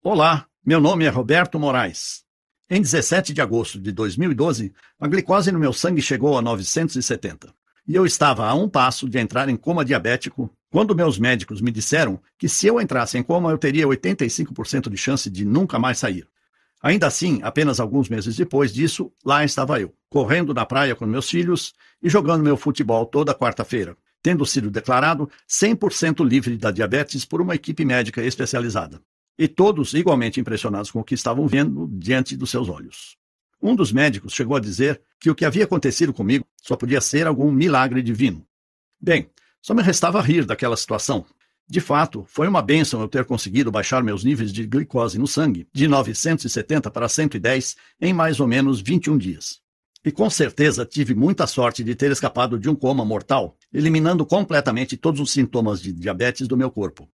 Olá, meu nome é Roberto Moraes. Em 17 de agosto de 2012, a glicose no meu sangue chegou a 970. E eu estava a um passo de entrar em coma diabético quando meus médicos me disseram que se eu entrasse em coma eu teria 85% de chance de nunca mais sair. Ainda assim, apenas alguns meses depois disso, lá estava eu, correndo na praia com meus filhos e jogando meu futebol toda quarta-feira, tendo sido declarado 100% livre da diabetes por uma equipe médica especializada. E todos igualmente impressionados com o que estavam vendo diante dos seus olhos. Um dos médicos chegou a dizer que o que havia acontecido comigo só podia ser algum milagre divino. Bem, só me restava rir daquela situação. De fato, foi uma bênção eu ter conseguido baixar meus níveis de glicose no sangue de 970 para 110 em mais ou menos 21 dias. E com certeza tive muita sorte de ter escapado de um coma mortal, eliminando completamente todos os sintomas de diabetes do meu corpo.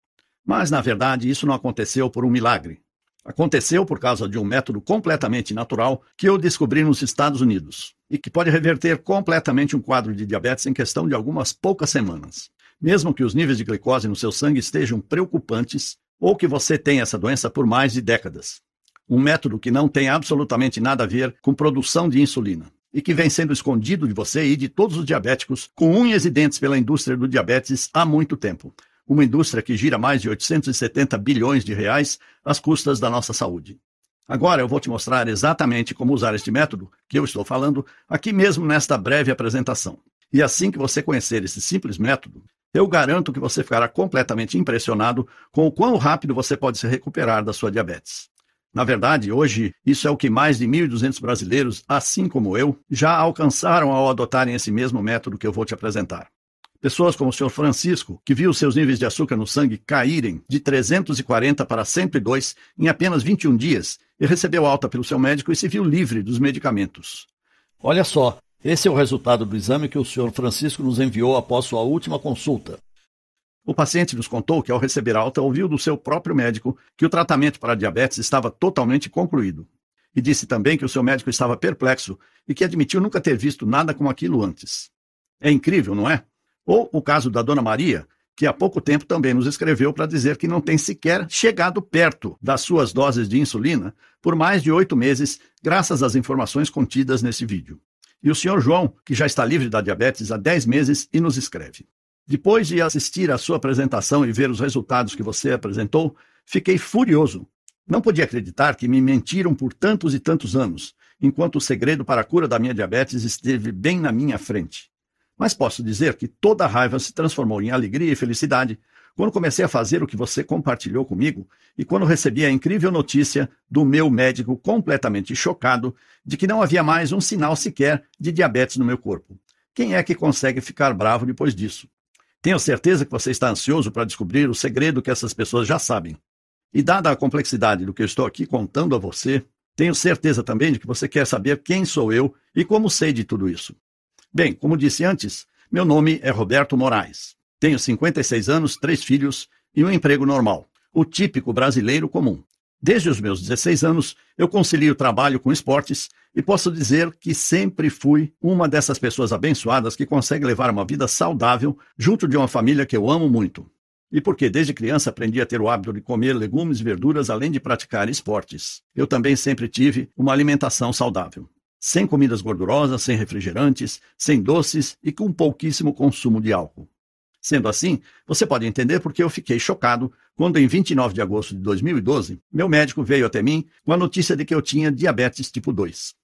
Mas, na verdade, isso não aconteceu por um milagre. Aconteceu por causa de um método completamente natural que eu descobri nos Estados Unidos e que pode reverter completamente um quadro de diabetes em questão de algumas poucas semanas. Mesmo que os níveis de glicose no seu sangue estejam preocupantes ou que você tenha essa doença por mais de décadas. Um método que não tem absolutamente nada a ver com produção de insulina e que vem sendo escondido de você e de todos os diabéticos com unhas e dentes pela indústria do diabetes há muito tempo. Uma indústria que gira mais de 870 bilhões de reais às custas da nossa saúde. Agora eu vou te mostrar exatamente como usar este método que eu estou falando aqui mesmo nesta breve apresentação. E assim que você conhecer esse simples método, eu garanto que você ficará completamente impressionado com o quão rápido você pode se recuperar da sua diabetes. Na verdade, hoje, isso é o que mais de 1.200 brasileiros, assim como eu, já alcançaram ao adotarem esse mesmo método que eu vou te apresentar. Pessoas como o Sr. Francisco, que viu seus níveis de açúcar no sangue caírem de 340 para 102 em apenas 21 dias e recebeu alta pelo seu médico e se viu livre dos medicamentos. Olha só, esse é o resultado do exame que o Sr. Francisco nos enviou após sua última consulta. O paciente nos contou que, ao receber alta, ouviu do seu próprio médico que o tratamento para a diabetes estava totalmente concluído. E disse também que o seu médico estava perplexo e que admitiu nunca ter visto nada como aquilo antes. É incrível, não é? Ou o caso da Dona Maria, que há pouco tempo também nos escreveu para dizer que não tem sequer chegado perto das suas doses de insulina por mais de 8 meses, graças às informações contidas nesse vídeo. E o Sr. João, que já está livre da diabetes há 10 meses e nos escreve. Depois de assistir à sua apresentação e ver os resultados que você apresentou, fiquei furioso. Não podia acreditar que me mentiram por tantos e tantos anos, enquanto o segredo para a cura da minha diabetes esteve bem na minha frente. Mas posso dizer que toda a raiva se transformou em alegria e felicidade quando comecei a fazer o que você compartilhou comigo e quando recebi a incrível notícia do meu médico completamente chocado de que não havia mais um sinal sequer de diabetes no meu corpo. Quem é que consegue ficar bravo depois disso? Tenho certeza que você está ansioso para descobrir o segredo que essas pessoas já sabem. E dada a complexidade do que eu estou aqui contando a você, tenho certeza também de que você quer saber quem sou eu e como sei de tudo isso. Bem, como disse antes, meu nome é Roberto Moraes. Tenho 56 anos, 3 filhos e um emprego normal, o típico brasileiro comum. Desde os meus 16 anos, eu concilio trabalho com esportes e posso dizer que sempre fui uma dessas pessoas abençoadas que consegue levar uma vida saudável junto de uma família que eu amo muito. E porque desde criança aprendi a ter o hábito de comer legumes e verduras além de praticar esportes. Eu também sempre tive uma alimentação saudável. Sem comidas gordurosas, sem refrigerantes, sem doces e com pouquíssimo consumo de álcool. Sendo assim, você pode entender porque eu fiquei chocado quando, em 29 de agosto de 2012, meu médico veio até mim com a notícia de que eu tinha diabetes tipo 2.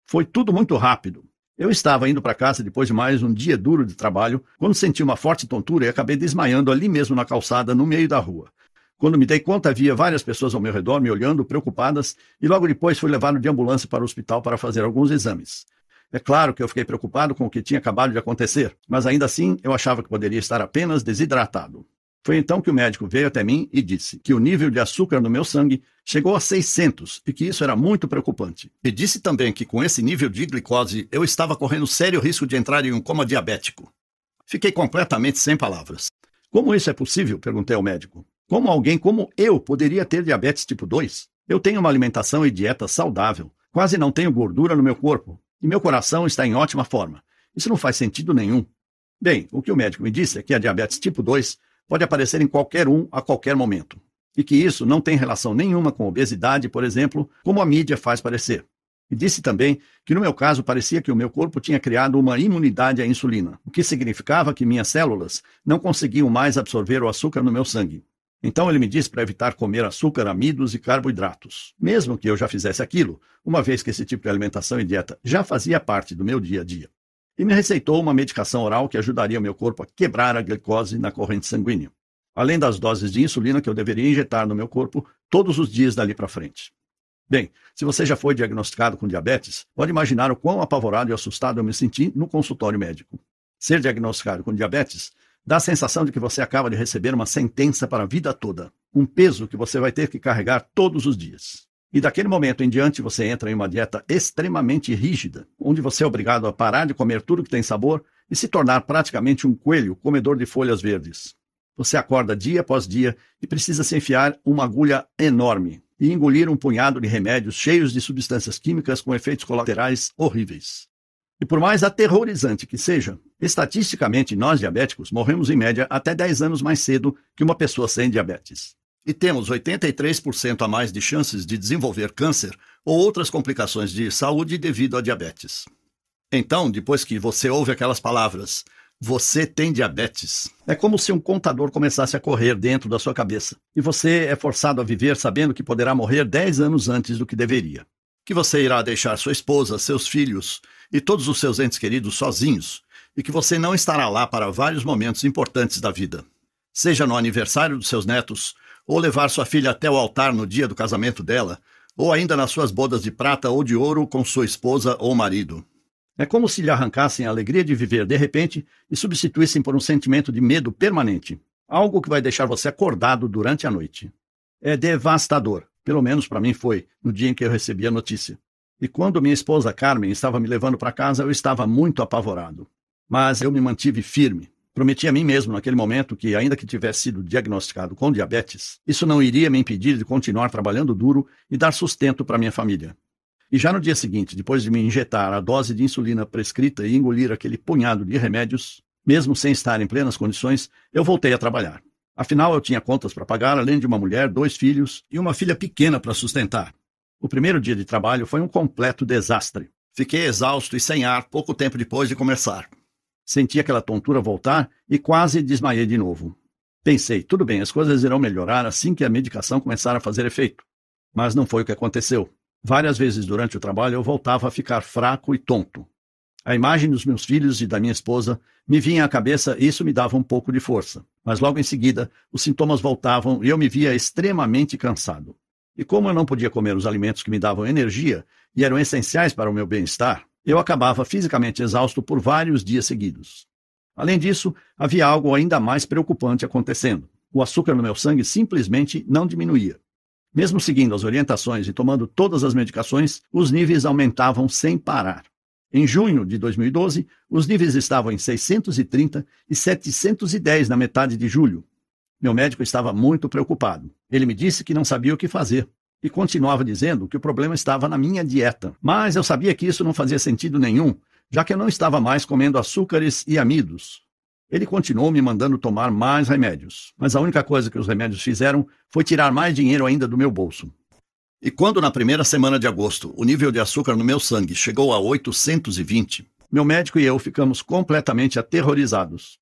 Foi tudo muito rápido. Eu estava indo para casa depois de mais um dia duro de trabalho, quando senti uma forte tontura e acabei desmaiando ali mesmo na calçada, no meio da rua. Quando me dei conta, havia várias pessoas ao meu redor me olhando, preocupadas, e logo depois fui levado de ambulância para o hospital para fazer alguns exames. É claro que eu fiquei preocupado com o que tinha acabado de acontecer, mas ainda assim eu achava que poderia estar apenas desidratado. Foi então que o médico veio até mim e disse que o nível de açúcar no meu sangue chegou a 600 e que isso era muito preocupante. E disse também que com esse nível de glicose eu estava correndo sério risco de entrar em um coma diabético. Fiquei completamente sem palavras. Como isso é possível? Perguntei ao médico. Como alguém como eu poderia ter diabetes tipo 2? Eu tenho uma alimentação e dieta saudável, quase não tenho gordura no meu corpo, e meu coração está em ótima forma. Isso não faz sentido nenhum. Bem, o que o médico me disse é que a diabetes tipo 2 pode aparecer em qualquer um a qualquer momento. e que isso não tem relação nenhuma com obesidade, por exemplo, como a mídia faz parecer. E disse também que no meu caso parecia que o meu corpo tinha criado uma imunidade à insulina, o que significava que minhas células não conseguiam mais absorver o açúcar no meu sangue. Então ele me disse para evitar comer açúcar, amidos e carboidratos, mesmo que eu já fizesse aquilo, uma vez que esse tipo de alimentação e dieta já fazia parte do meu dia a dia. E me receitou uma medicação oral que ajudaria o meu corpo a quebrar a glicose na corrente sanguínea, além das doses de insulina que eu deveria injetar no meu corpo todos os dias dali para frente. Bem, se você já foi diagnosticado com diabetes, pode imaginar o quão apavorado e assustado eu me senti no consultório médico. Ser diagnosticado com diabetes dá a sensação de que você acaba de receber uma sentença para a vida toda, um peso que você vai ter que carregar todos os dias. E daquele momento em diante você entra em uma dieta extremamente rígida, onde você é obrigado a parar de comer tudo que tem sabor e se tornar praticamente um coelho comedor de folhas verdes. Você acorda dia após dia e precisa se enfiar uma agulha enorme e engolir um punhado de remédios cheios de substâncias químicas com efeitos colaterais horríveis. E por mais aterrorizante que seja, estatisticamente nós diabéticos morremos em média até 10 anos mais cedo que uma pessoa sem diabetes. E temos 83% a mais de chances de desenvolver câncer ou outras complicações de saúde devido à diabetes. Então, depois que você ouve aquelas palavras, você tem diabetes, é como se um contador começasse a correr dentro da sua cabeça, e você é forçado a viver sabendo que poderá morrer 10 anos antes do que deveria. Que você irá deixar sua esposa, seus filhos e todos os seus entes queridos sozinhos, e que você não estará lá para vários momentos importantes da vida. Seja no aniversário dos seus netos, ou levar sua filha até o altar no dia do casamento dela, ou ainda nas suas bodas de prata ou de ouro com sua esposa ou marido. É como se lhe arrancassem a alegria de viver de repente e substituíssem por um sentimento de medo permanente, algo que vai deixar você acordado durante a noite. É devastador, pelo menos para mim foi, no dia em que eu recebi a notícia. E quando minha esposa Carmen estava me levando para casa, eu estava muito apavorado. Mas eu me mantive firme. Prometi a mim mesmo naquele momento que, ainda que tivesse sido diagnosticado com diabetes, isso não iria me impedir de continuar trabalhando duro e dar sustento para minha família. E já no dia seguinte, depois de me injetar a dose de insulina prescrita e engolir aquele punhado de remédios, mesmo sem estar em plenas condições, eu voltei a trabalhar. Afinal, eu tinha contas para pagar, além de uma mulher, 2 filhos e uma filha pequena para sustentar. O primeiro dia de trabalho foi um completo desastre. Fiquei exausto e sem ar pouco tempo depois de começar. Senti aquela tontura voltar e quase desmaiei de novo. Pensei, tudo bem, as coisas irão melhorar assim que a medicação começar a fazer efeito. Mas não foi o que aconteceu. Várias vezes durante o trabalho eu voltava a ficar fraco e tonto. A imagem dos meus filhos e da minha esposa me vinha à cabeça e isso me dava um pouco de força. Mas logo em seguida, os sintomas voltavam e eu me via extremamente cansado. E como eu não podia comer os alimentos que me davam energia e eram essenciais para o meu bem-estar, eu acabava fisicamente exausto por vários dias seguidos. Além disso, havia algo ainda mais preocupante acontecendo. O açúcar no meu sangue simplesmente não diminuía. Mesmo seguindo as orientações e tomando todas as medicações, os níveis aumentavam sem parar. Em junho de 2012, os níveis estavam em 630 e 710 na metade de julho. Meu médico estava muito preocupado. Ele me disse que não sabia o que fazer e continuava dizendo que o problema estava na minha dieta. Mas eu sabia que isso não fazia sentido nenhum, já que eu não estava mais comendo açúcares e amidos. Ele continuou me mandando tomar mais remédios, mas a única coisa que os remédios fizeram foi tirar mais dinheiro ainda do meu bolso. E quando na primeira semana de agosto o nível de açúcar no meu sangue chegou a 820, meu médico e eu ficamos completamente aterrorizados.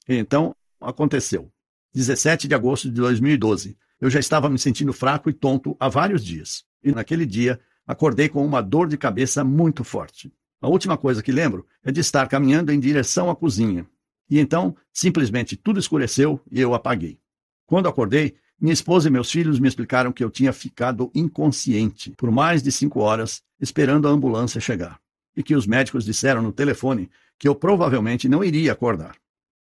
E então aconteceu. 17 de agosto de 2012, eu já estava me sentindo fraco e tonto há vários dias. E naquele dia acordei com uma dor de cabeça muito forte. A última coisa que lembro é de estar caminhando em direção à cozinha. E então, simplesmente tudo escureceu e eu apaguei. Quando acordei, minha esposa e meus filhos me explicaram que eu tinha ficado inconsciente por mais de 5 horas, esperando a ambulância chegar. E que os médicos disseram no telefone que eu provavelmente não iria acordar.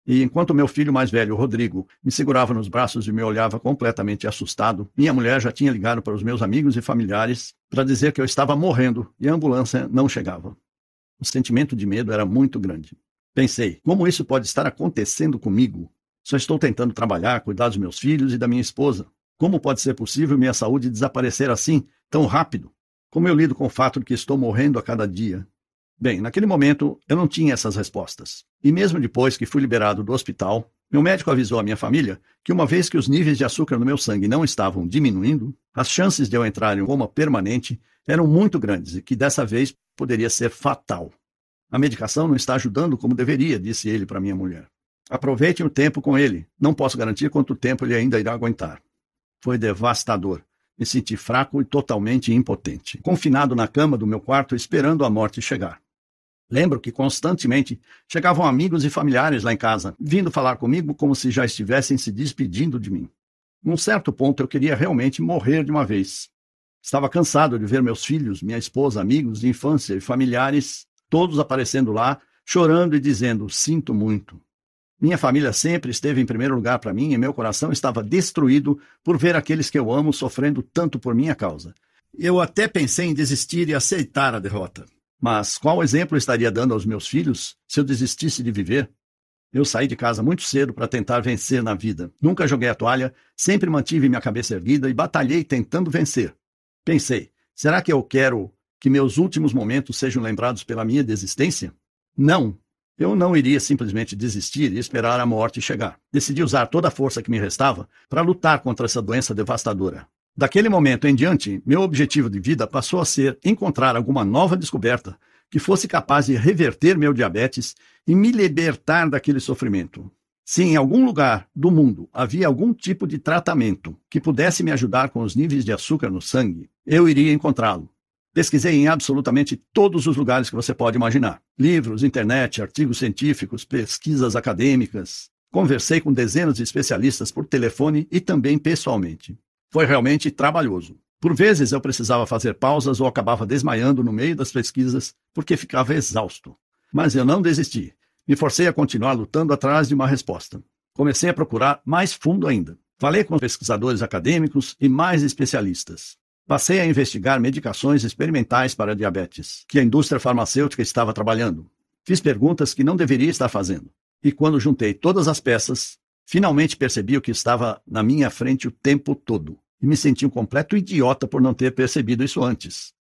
E enquanto meu filho mais velho, Rodrigo, me segurava nos braços e me olhava completamente assustado, minha mulher já tinha ligado para os meus amigos e familiares para dizer que eu estava morrendo e a ambulância não chegava. O sentimento de medo era muito grande. Pensei, como isso pode estar acontecendo comigo? Só estou tentando trabalhar, cuidar dos meus filhos e da minha esposa. Como pode ser possível minha saúde desaparecer assim, tão rápido? Como eu lido com o fato de que estou morrendo a cada dia? Bem, naquele momento eu não tinha essas respostas. E mesmo depois que fui liberado do hospital, Meu médico avisou a minha família que uma vez que os níveis de açúcar no meu sangue não estavam diminuindo, as chances de eu entrar em coma permanente eram muito grandes e que dessa vez poderia ser fatal. A medicação não está ajudando como deveria, disse ele para minha mulher. Aproveite o tempo com ele. Não posso garantir quanto tempo ele ainda irá aguentar. Foi devastador. Me senti fraco e totalmente impotente, confinado na cama do meu quarto esperando a morte chegar. Lembro que constantemente chegavam amigos e familiares lá em casa, vindo falar comigo como se já estivessem se despedindo de mim. Num certo ponto eu queria realmente morrer de uma vez. Estava cansado de ver meus filhos, minha esposa, amigos de infância e familiares, todos aparecendo lá, chorando e dizendo, sinto muito. Minha família sempre esteve em primeiro lugar para mim e meu coração estava destruído por ver aqueles que eu amo sofrendo tanto por minha causa. Eu até pensei em desistir e aceitar a derrota. Mas qual exemplo eu estaria dando aos meus filhos se eu desistisse de viver? Eu saí de casa muito cedo para tentar vencer na vida. Nunca joguei a toalha, sempre mantive minha cabeça erguida e batalhei tentando vencer. Pensei, será que eu quero que meus últimos momentos sejam lembrados pela minha desistência? Não. Eu não iria simplesmente desistir e esperar a morte chegar. Decidi usar toda a força que me restava para lutar contra essa doença devastadora. Daquele momento em diante, meu objetivo de vida passou a ser encontrar alguma nova descoberta que fosse capaz de reverter meu diabetes e me libertar daquele sofrimento. Se em algum lugar do mundo havia algum tipo de tratamento que pudesse me ajudar com os níveis de açúcar no sangue, eu iria encontrá-lo. Pesquisei em absolutamente todos os lugares que você pode imaginar. Livros, internet, artigos científicos, pesquisas acadêmicas. Conversei com dezenas de especialistas por telefone e também pessoalmente. Foi realmente trabalhoso. Por vezes eu precisava fazer pausas ou acabava desmaiando no meio das pesquisas porque ficava exausto. Mas eu não desisti. Me forcei a continuar lutando atrás de uma resposta. Comecei a procurar mais fundo ainda. Falei com pesquisadores acadêmicos e mais especialistas. Passei a investigar medicações experimentais para diabetes, que a indústria farmacêutica estava trabalhando. Fiz perguntas que não deveria estar fazendo. E quando juntei todas as peças, finalmente percebi o que estava na minha frente o tempo todo. E me senti um completo idiota por não ter percebido isso antes.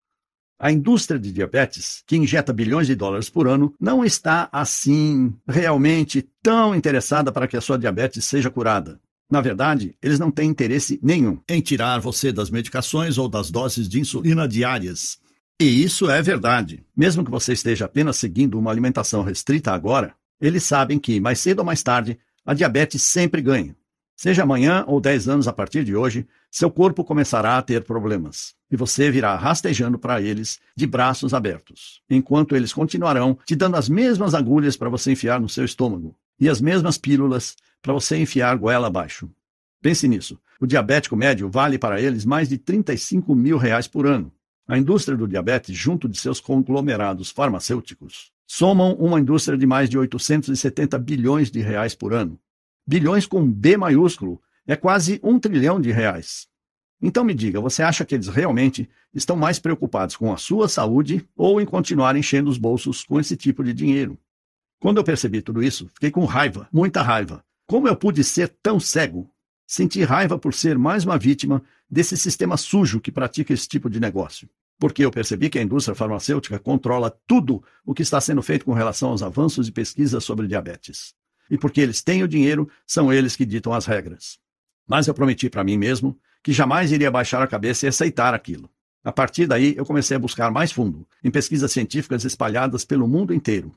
A indústria de diabetes, que injeta bilhões de dólares por ano, não está, assim, realmente tão interessada para que a sua diabetes seja curada. Na verdade, eles não têm interesse nenhum em tirar você das medicações ou das doses de insulina diárias. E isso é verdade. Mesmo que você esteja apenas seguindo uma alimentação restrita agora, eles sabem que, mais cedo ou mais tarde, a diabetes sempre ganha. Seja amanhã ou 10 anos a partir de hoje, seu corpo começará a ter problemas. E você virá rastejando para eles de braços abertos, enquanto eles continuarão te dando as mesmas agulhas para você enfiar no seu estômago e as mesmas pílulas para você enfiar goela abaixo. Pense nisso. O diabético médio vale para eles mais de R$35 mil por ano. A indústria do diabetes, junto de seus conglomerados farmacêuticos, somam uma indústria de mais de 870 bilhões de reais por ano. Bilhões com B maiúsculo é quase R$1 trilhão. Então me diga, você acha que eles realmente estão mais preocupados com a sua saúde ou em continuar enchendo os bolsos com esse tipo de dinheiro? Quando eu percebi tudo isso, fiquei com raiva, muita raiva. Como eu pude ser tão cego? Senti raiva por ser mais uma vítima desse sistema sujo que pratica esse tipo de negócio. Porque eu percebi que a indústria farmacêutica controla tudo o que está sendo feito com relação aos avanços e pesquisas sobre diabetes. E porque eles têm o dinheiro, são eles que ditam as regras. Mas eu prometi para mim mesmo que jamais iria baixar a cabeça e aceitar aquilo. A partir daí, eu comecei a buscar mais fundo, em pesquisas científicas espalhadas pelo mundo inteiro.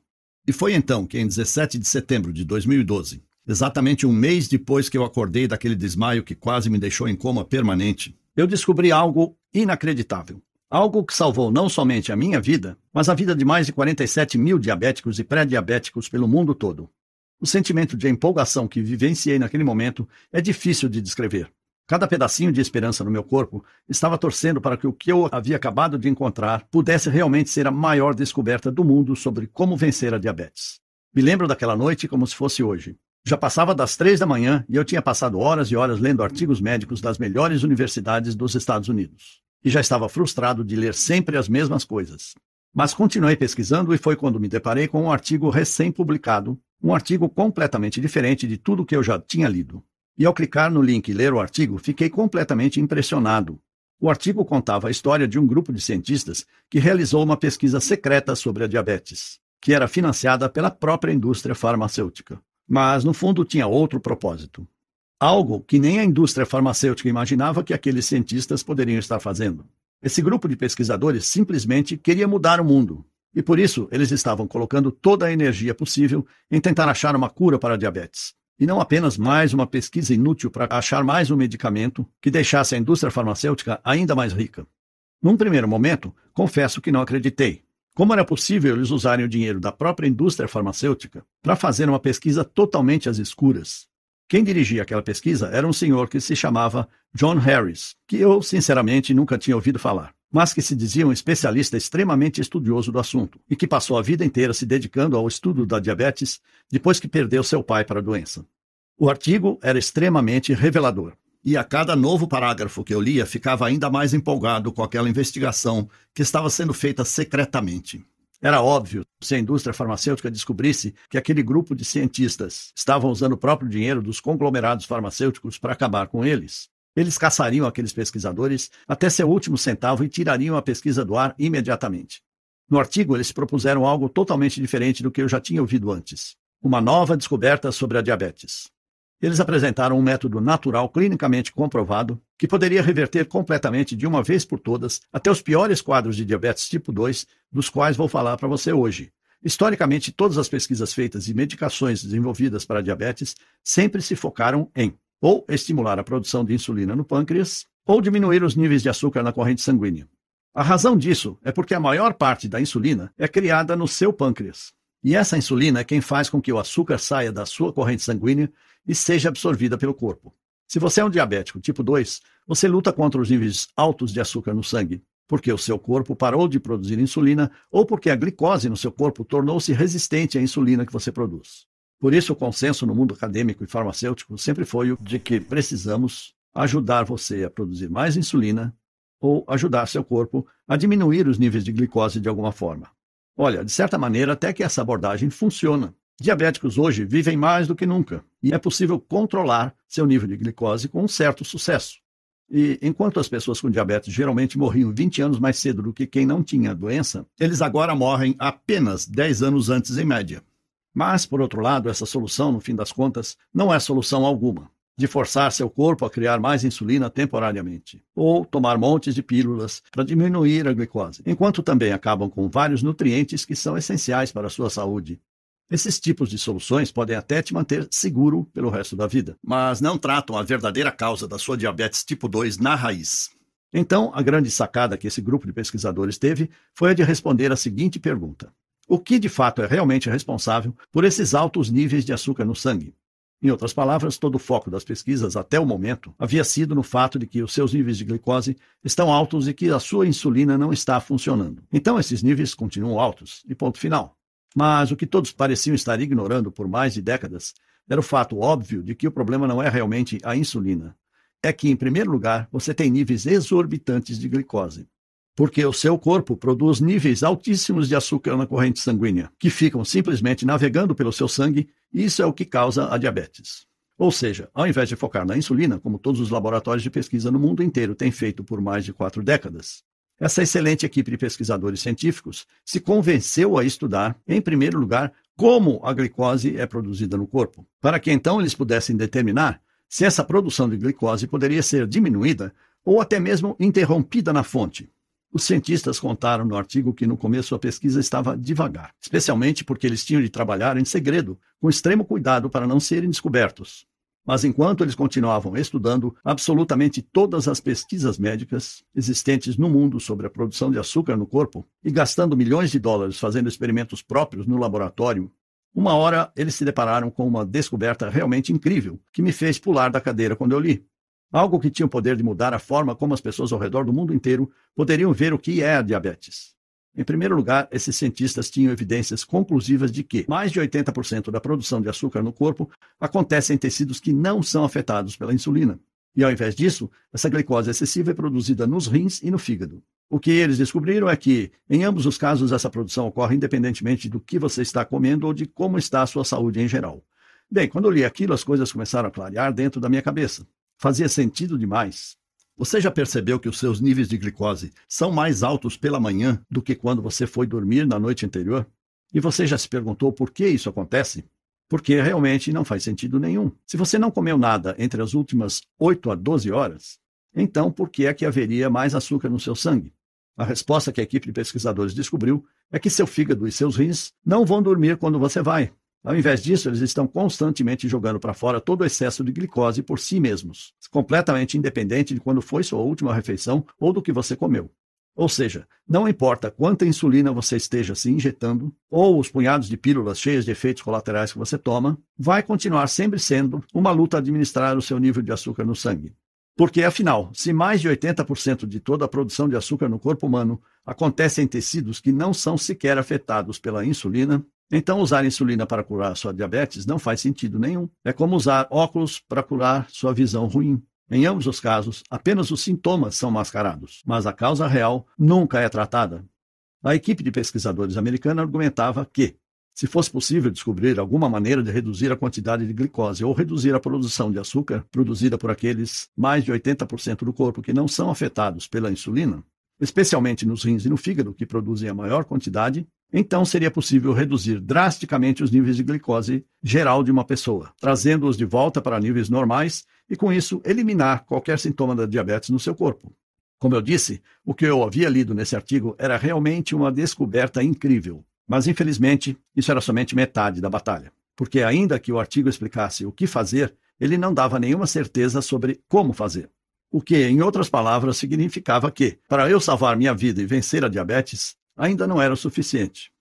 E foi então que, em 17 de setembro de 2012, exatamente um mês depois que eu acordei daquele desmaio que quase me deixou em coma permanente, eu descobri algo inacreditável. Algo que salvou não somente a minha vida, mas a vida de mais de 47 mil diabéticos e pré-diabéticos pelo mundo todo. O sentimento de empolgação que vivenciei naquele momento é difícil de descrever. Cada pedacinho de esperança no meu corpo estava torcendo para que o que eu havia acabado de encontrar pudesse realmente ser a maior descoberta do mundo sobre como vencer a diabetes. Me lembro daquela noite como se fosse hoje. Já passava das 3 da manhã e eu tinha passado horas e horas lendo artigos médicos das melhores universidades dos Estados Unidos. E já estava frustrado de ler sempre as mesmas coisas. Mas continuei pesquisando e foi quando me deparei com um artigo recém-publicado, um artigo completamente diferente de tudo que eu já tinha lido. E ao clicar no link e ler o artigo, fiquei completamente impressionado. O artigo contava a história de um grupo de cientistas que realizou uma pesquisa secreta sobre a diabetes, que era financiada pela própria indústria farmacêutica. Mas, no fundo, tinha outro propósito. Algo que nem a indústria farmacêutica imaginava que aqueles cientistas poderiam estar fazendo. Esse grupo de pesquisadores simplesmente queria mudar o mundo. E por isso, eles estavam colocando toda a energia possível em tentar achar uma cura para a diabetes. E não apenas mais uma pesquisa inútil para achar mais um medicamento que deixasse a indústria farmacêutica ainda mais rica. Num primeiro momento, confesso que não acreditei. Como era possível eles usarem o dinheiro da própria indústria farmacêutica para fazer uma pesquisa totalmente às escuras? Quem dirigia aquela pesquisa era um senhor que se chamava John Harris, que eu, sinceramente, nunca tinha ouvido falar, mas que se dizia um especialista extremamente estudioso do assunto e que passou a vida inteira se dedicando ao estudo da diabetes depois que perdeu seu pai para a doença. O artigo era extremamente revelador. E a cada novo parágrafo que eu lia, ficava ainda mais empolgado com aquela investigação que estava sendo feita secretamente. Era óbvio, se a indústria farmacêutica descobrisse que aquele grupo de cientistas estavam usando o próprio dinheiro dos conglomerados farmacêuticos para acabar com eles, eles caçariam aqueles pesquisadores até seu último centavo e tirariam a pesquisa do ar imediatamente. No artigo, eles propuseram algo totalmente diferente do que eu já tinha ouvido antes. Uma nova descoberta sobre a diabetes. Eles apresentaram um método natural clinicamente comprovado que poderia reverter completamente de uma vez por todas até os piores quadros de diabetes tipo 2, dos quais vou falar para você hoje. Historicamente, todas as pesquisas feitas e medicações desenvolvidas para a diabetes sempre se focaram em ou estimular a produção de insulina no pâncreas ou diminuir os níveis de açúcar na corrente sanguínea. A razão disso é porque a maior parte da insulina é criada no seu pâncreas. E essa insulina é quem faz com que o açúcar saia da sua corrente sanguínea e seja absorvida pelo corpo. Se você é um diabético tipo 2, você luta contra os níveis altos de açúcar no sangue, porque o seu corpo parou de produzir insulina ou porque a glicose no seu corpo tornou-se resistente à insulina que você produz. Por isso, o consenso no mundo acadêmico e farmacêutico sempre foi o de que precisamos ajudar você a produzir mais insulina ou ajudar seu corpo a diminuir os níveis de glicose de alguma forma. Olha, de certa maneira, até que essa abordagem funciona. Diabéticos hoje vivem mais do que nunca e é possível controlar seu nível de glicose com um certo sucesso. E enquanto as pessoas com diabetes geralmente morriam 20 anos mais cedo do que quem não tinha a doença, eles agora morrem apenas 10 anos antes em média. Mas, por outro lado, essa solução, no fim das contas, não é solução alguma. De forçar seu corpo a criar mais insulina temporariamente, ou tomar montes de pílulas para diminuir a glicose, enquanto também acabam com vários nutrientes que são essenciais para a sua saúde. Esses tipos de soluções podem até te manter seguro pelo resto da vida, mas não tratam a verdadeira causa da sua diabetes tipo 2 na raiz. Então, a grande sacada que esse grupo de pesquisadores teve foi a de responder a seguinte pergunta: o que de fato é realmente responsável por esses altos níveis de açúcar no sangue? Em outras palavras, todo o foco das pesquisas até o momento havia sido no fato de que os seus níveis de glicose estão altos e que a sua insulina não está funcionando. Então, esses níveis continuam altos, e ponto final. Mas o que todos pareciam estar ignorando por mais de décadas era o fato óbvio de que o problema não é realmente a insulina. É que, em primeiro lugar, você tem níveis exorbitantes de glicose. Porque o seu corpo produz níveis altíssimos de açúcar na corrente sanguínea, que ficam simplesmente navegando pelo seu sangue, e isso é o que causa a diabetes. Ou seja, ao invés de focar na insulina, como todos os laboratórios de pesquisa no mundo inteiro têm feito por mais de 4 décadas, essa excelente equipe de pesquisadores científicos se convenceu a estudar, em primeiro lugar, como a glicose é produzida no corpo, para que então eles pudessem determinar se essa produção de glicose poderia ser diminuída ou até mesmo interrompida na fonte. Os cientistas contaram no artigo que no começo a pesquisa estava devagar, especialmente porque eles tinham de trabalhar em segredo, com extremo cuidado para não serem descobertos. Mas enquanto eles continuavam estudando absolutamente todas as pesquisas médicas existentes no mundo sobre a produção de açúcar no corpo e gastando milhões de dólares fazendo experimentos próprios no laboratório, uma hora eles se depararam com uma descoberta realmente incrível que me fez pular da cadeira quando eu li. Algo que tinha o poder de mudar a forma como as pessoas ao redor do mundo inteiro poderiam ver o que é a diabetes. Em primeiro lugar, esses cientistas tinham evidências conclusivas de que mais de 80% da produção de açúcar no corpo acontece em tecidos que não são afetados pela insulina. E ao invés disso, essa glicose excessiva é produzida nos rins e no fígado. O que eles descobriram é que, em ambos os casos, essa produção ocorre independentemente do que você está comendo ou de como está a sua saúde em geral. Bem, quando eu li aquilo, as coisas começaram a clarear dentro da minha cabeça. Fazia sentido demais. Você já percebeu que os seus níveis de glicose são mais altos pela manhã do que quando você foi dormir na noite anterior? E você já se perguntou por que isso acontece? porque realmente não faz sentido nenhum. Se você não comeu nada entre as últimas 8 a 12 horas, então por que é que haveria mais açúcar no seu sangue? A resposta que a equipe de pesquisadores descobriu é que seu fígado e seus rins não vão dormir quando você vai. Ao invés disso, eles estão constantemente jogando para fora todo o excesso de glicose por si mesmos, completamente independente de quando foi sua última refeição ou do que você comeu. Ou seja, não importa quanta insulina você esteja se injetando, ou os punhados de pílulas cheias de efeitos colaterais que você toma, vai continuar sempre sendo uma luta administrar o seu nível de açúcar no sangue. Porque, afinal, se mais de 80% de toda a produção de açúcar no corpo humano acontece em tecidos que não são sequer afetados pela insulina, então usar insulina para curar sua diabetes não faz sentido nenhum. É como usar óculos para curar sua visão ruim. Em ambos os casos, apenas os sintomas são mascarados, mas a causa real nunca é tratada. A equipe de pesquisadores americana argumentava que, se fosse possível descobrir alguma maneira de reduzir a quantidade de glicose ou reduzir a produção de açúcar produzida por aqueles mais de 80% do corpo que não são afetados pela insulina, especialmente nos rins e no fígado, que produzem a maior quantidade, então seria possível reduzir drasticamente os níveis de glicose geral de uma pessoa, trazendo-os de volta para níveis normais e, com isso, eliminar qualquer sintoma da diabetes no seu corpo. Como eu disse, o que eu havia lido nesse artigo era realmente uma descoberta incrível. Mas, infelizmente, isso era somente metade da batalha. Porque, ainda que o artigo explicasse o que fazer, ele não dava nenhuma certeza sobre como fazer. O que, em outras palavras, significava que, para eu salvar minha vida e vencer a diabetes, ainda não era o suficiente.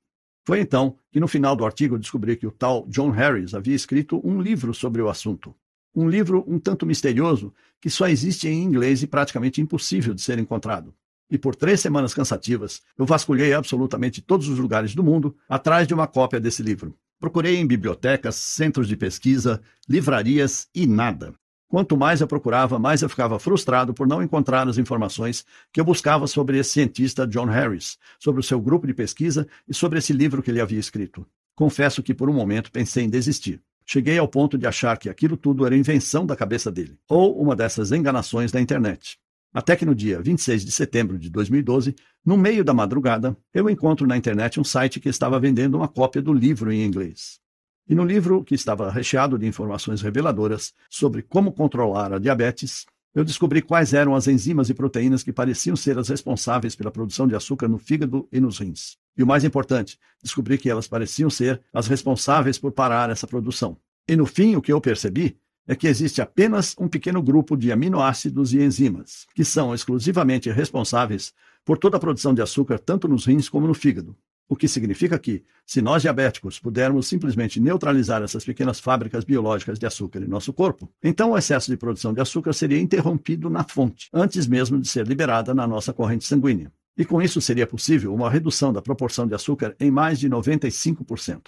Foi então que, no final do artigo, descobri que o tal John Harris havia escrito um livro sobre o assunto. Um livro um tanto misterioso que só existe em inglês e praticamente impossível de ser encontrado. E por 3 semanas cansativas, eu vasculhei absolutamente todos os lugares do mundo atrás de uma cópia desse livro. Procurei em bibliotecas, centros de pesquisa, livrarias e nada. Quanto mais eu procurava, mais eu ficava frustrado por não encontrar as informações que eu buscava sobre esse cientista John Harris, sobre o seu grupo de pesquisa e sobre esse livro que ele havia escrito. Confesso que por um momento pensei em desistir. Cheguei ao ponto de achar que aquilo tudo era invenção da cabeça dele, ou uma dessas enganações da internet. Até que no dia 26 de setembro de 2012, no meio da madrugada, eu encontro na internet um site que estava vendendo uma cópia do livro em inglês. E no livro, que estava recheado de informações reveladoras sobre como controlar a diabetes, eu descobri quais eram as enzimas e proteínas que pareciam ser as responsáveis pela produção de açúcar no fígado e nos rins. E o mais importante, descobri que elas pareciam ser as responsáveis por parar essa produção. E no fim, o que eu percebi é que existe apenas um pequeno grupo de aminoácidos e enzimas, que são exclusivamente responsáveis por toda a produção de açúcar tanto nos rins como no fígado. O que significa que, se nós diabéticos pudermos simplesmente neutralizar essas pequenas fábricas biológicas de açúcar em nosso corpo, então o excesso de produção de açúcar seria interrompido na fonte, antes mesmo de ser liberada na nossa corrente sanguínea. E com isso seria possível uma redução da proporção de açúcar em mais de 95%.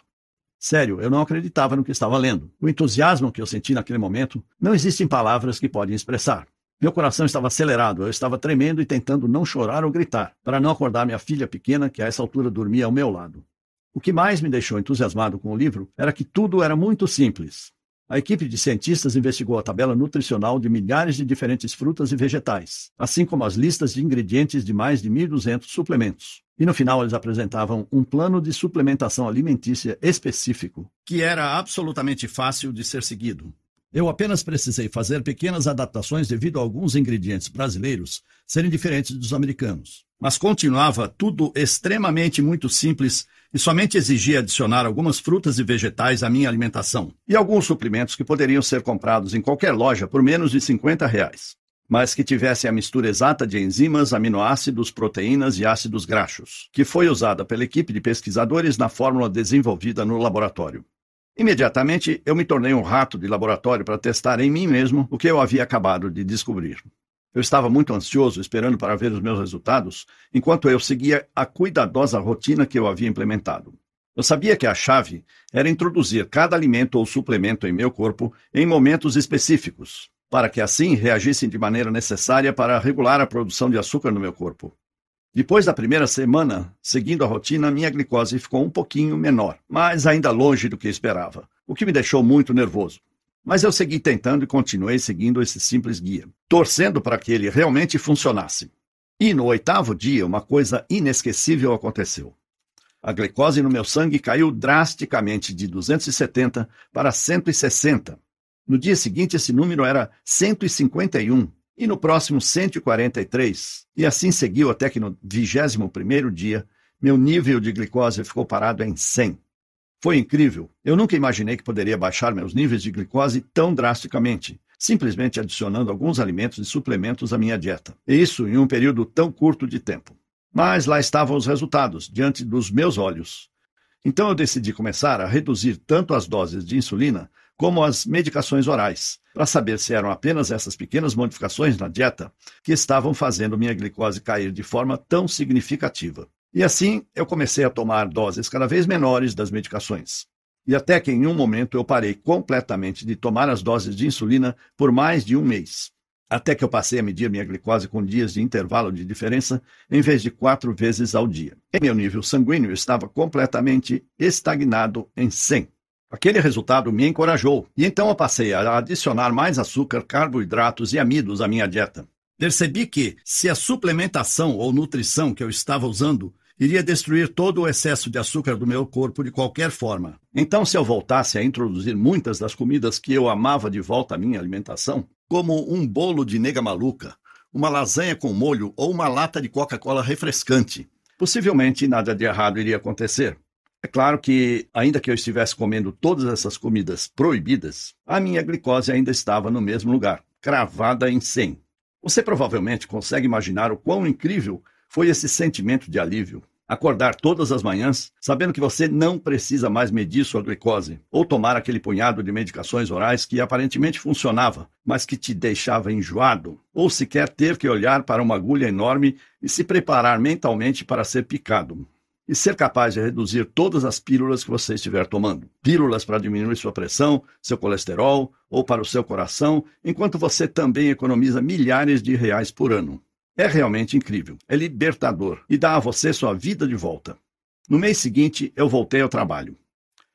Sério, eu não acreditava no que estava lendo. O entusiasmo que eu senti naquele momento não existem palavras que podem expressar. Meu coração estava acelerado, eu estava tremendo e tentando não chorar ou gritar, para não acordar minha filha pequena, que a essa altura dormia ao meu lado. O que mais me deixou entusiasmado com o livro era que tudo era muito simples. A equipe de cientistas investigou a tabela nutricional de milhares de diferentes frutas e vegetais, assim como as listas de ingredientes de mais de 1.200 suplementos. E no final eles apresentavam um plano de suplementação alimentícia específico, que era absolutamente fácil de ser seguido. Eu apenas precisei fazer pequenas adaptações devido a alguns ingredientes brasileiros serem diferentes dos americanos. Mas continuava tudo extremamente muito simples e somente exigia adicionar algumas frutas e vegetais à minha alimentação e alguns suplementos que poderiam ser comprados em qualquer loja por menos de R$50, mas que tivessem a mistura exata de enzimas, aminoácidos, proteínas e ácidos graxos, que foi usada pela equipe de pesquisadores na fórmula desenvolvida no laboratório. Imediatamente, eu me tornei um rato de laboratório para testar em mim mesmo o que eu havia acabado de descobrir. Eu estava muito ansioso, esperando para ver os meus resultados, enquanto eu seguia a cuidadosa rotina que eu havia implementado. Eu sabia que a chave era introduzir cada alimento ou suplemento em meu corpo em momentos específicos, para que assim reagissem de maneira necessária para regular a produção de açúcar no meu corpo. Depois da primeira semana, seguindo a rotina, minha glicose ficou um pouquinho menor, mas ainda longe do que esperava, o que me deixou muito nervoso. Mas eu segui tentando e continuei seguindo esse simples guia, torcendo para que ele realmente funcionasse. E no 8º dia, uma coisa inesquecível aconteceu. A glicose no meu sangue caiu drasticamente de 270 para 160. No dia seguinte, esse número era 151 e no próximo 143. E assim seguiu até que no 21º dia, meu nível de glicose ficou parado em 100. Foi incrível. Eu nunca imaginei que poderia baixar meus níveis de glicose tão drasticamente, simplesmente adicionando alguns alimentos e suplementos à minha dieta. E isso em um período tão curto de tempo. Mas lá estavam os resultados, diante dos meus olhos. Então eu decidi começar a reduzir tanto as doses de insulina como as medicações orais, para saber se eram apenas essas pequenas modificações na dieta que estavam fazendo minha glicose cair de forma tão significativa. E assim eu comecei a tomar doses cada vez menores das medicações. E até que em um momento eu parei completamente de tomar as doses de insulina por mais de um mês. Até que eu passei a medir minha glicose com dias de intervalo de diferença, em vez de 4 vezes ao dia. E meu nível sanguíneo estava completamente estagnado em 100. Aquele resultado me encorajou, e então eu passei a adicionar mais açúcar, carboidratos e amidos à minha dieta. Percebi que, se a suplementação ou nutrição que eu estava usando iria destruir todo o excesso de açúcar do meu corpo de qualquer forma. Então, se eu voltasse a introduzir muitas das comidas que eu amava de volta à minha alimentação, como um bolo de nega maluca, uma lasanha com molho ou uma lata de Coca-Cola refrescante, possivelmente nada de errado iria acontecer. É claro que, ainda que eu estivesse comendo todas essas comidas proibidas, a minha glicose ainda estava no mesmo lugar, cravada em 100. Você provavelmente consegue imaginar o quão incrível foi esse sentimento de alívio. Acordar todas as manhãs sabendo que você não precisa mais medir sua glicose ou tomar aquele punhado de medicações orais que aparentemente funcionava, mas que te deixava enjoado, ou sequer ter que olhar para uma agulha enorme e se preparar mentalmente para ser picado. E ser capaz de reduzir todas as pílulas que você estiver tomando. Pílulas para diminuir sua pressão, seu colesterol ou para o seu coração, enquanto você também economiza milhares de reais por ano. É realmente incrível, é libertador e dá a você sua vida de volta. No mês seguinte, eu voltei ao trabalho.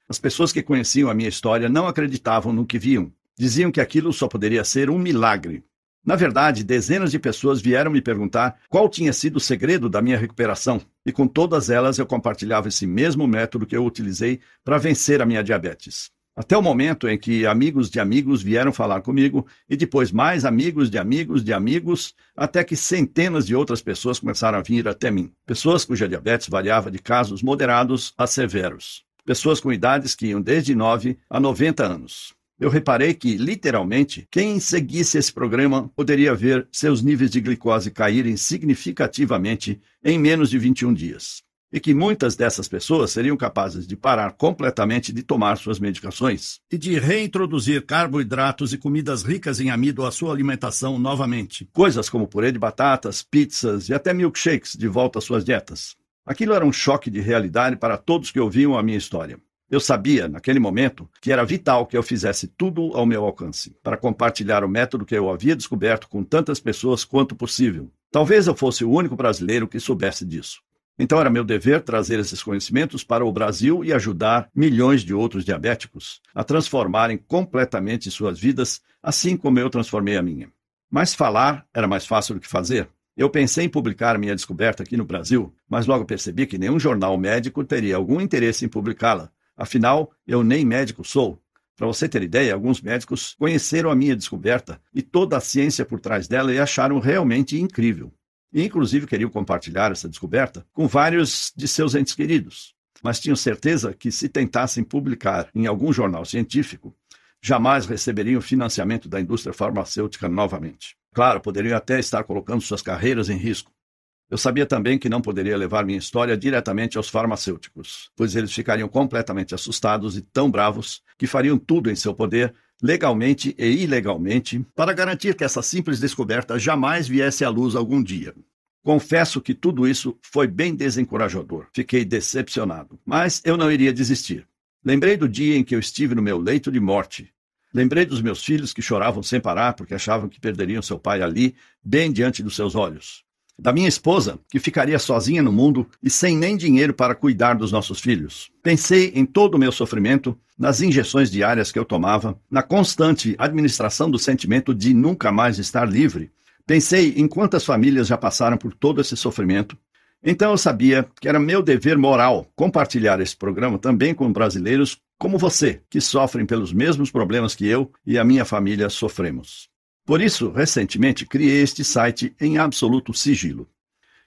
As pessoas que conheciam a minha história não acreditavam no que viam. Diziam que aquilo só poderia ser um milagre. Na verdade, dezenas de pessoas vieram me perguntar qual tinha sido o segredo da minha recuperação, e com todas elas eu compartilhava esse mesmo método que eu utilizei para vencer a minha diabetes. Até o momento em que amigos de amigos vieram falar comigo, e depois mais amigos de amigos de amigos, até que centenas de outras pessoas começaram a vir até mim. Pessoas cuja diabetes variava de casos moderados a severos. Pessoas com idades que iam desde 9 a 90 anos. Eu reparei que, literalmente, quem seguisse esse programa poderia ver seus níveis de glicose caírem significativamente em menos de 21 dias. E que muitas dessas pessoas seriam capazes de parar completamente de tomar suas medicações e de reintroduzir carboidratos e comidas ricas em amido à sua alimentação novamente. Coisas como purê de batatas, pizzas e até milkshakes de volta às suas dietas. Aquilo era um choque de realidade para todos que ouviam a minha história. Eu sabia, naquele momento, que era vital que eu fizesse tudo ao meu alcance, para compartilhar o método que eu havia descoberto com tantas pessoas quanto possível. Talvez eu fosse o único brasileiro que soubesse disso. Então era meu dever trazer esses conhecimentos para o Brasil e ajudar milhões de outros diabéticos a transformarem completamente suas vidas, assim como eu transformei a minha. Mas falar era mais fácil do que fazer. Eu pensei em publicar minha descoberta aqui no Brasil, mas logo percebi que nenhum jornal médico teria algum interesse em publicá-la. Afinal, eu nem médico sou. Para você ter ideia, alguns médicos conheceram a minha descoberta e toda a ciência por trás dela e acharam realmente incrível. E, inclusive, queriam compartilhar essa descoberta com vários de seus entes queridos. Mas tinham certeza que, se tentassem publicar em algum jornal científico, jamais receberiam financiamento da indústria farmacêutica novamente. Claro, poderiam até estar colocando suas carreiras em risco. Eu sabia também que não poderia levar minha história diretamente aos farmacêuticos, pois eles ficariam completamente assustados e tão bravos que fariam tudo em seu poder, legalmente e ilegalmente, para garantir que essa simples descoberta jamais viesse à luz algum dia. Confesso que tudo isso foi bem desencorajador. Fiquei decepcionado, mas eu não iria desistir. Lembrei do dia em que eu estive no meu leito de morte. Lembrei dos meus filhos que choravam sem parar porque achavam que perderiam seu pai ali, bem diante dos seus olhos. Da minha esposa, que ficaria sozinha no mundo e sem nem dinheiro para cuidar dos nossos filhos. Pensei em todo o meu sofrimento, nas injeções diárias que eu tomava, na constante administração do sentimento de nunca mais estar livre. Pensei em quantas famílias já passaram por todo esse sofrimento Então eu sabia que era meu dever moral compartilhar esse programa também com brasileiros como você, que sofrem pelos mesmos problemas que eu e a minha família sofremos. Por isso, recentemente, criei este site em absoluto sigilo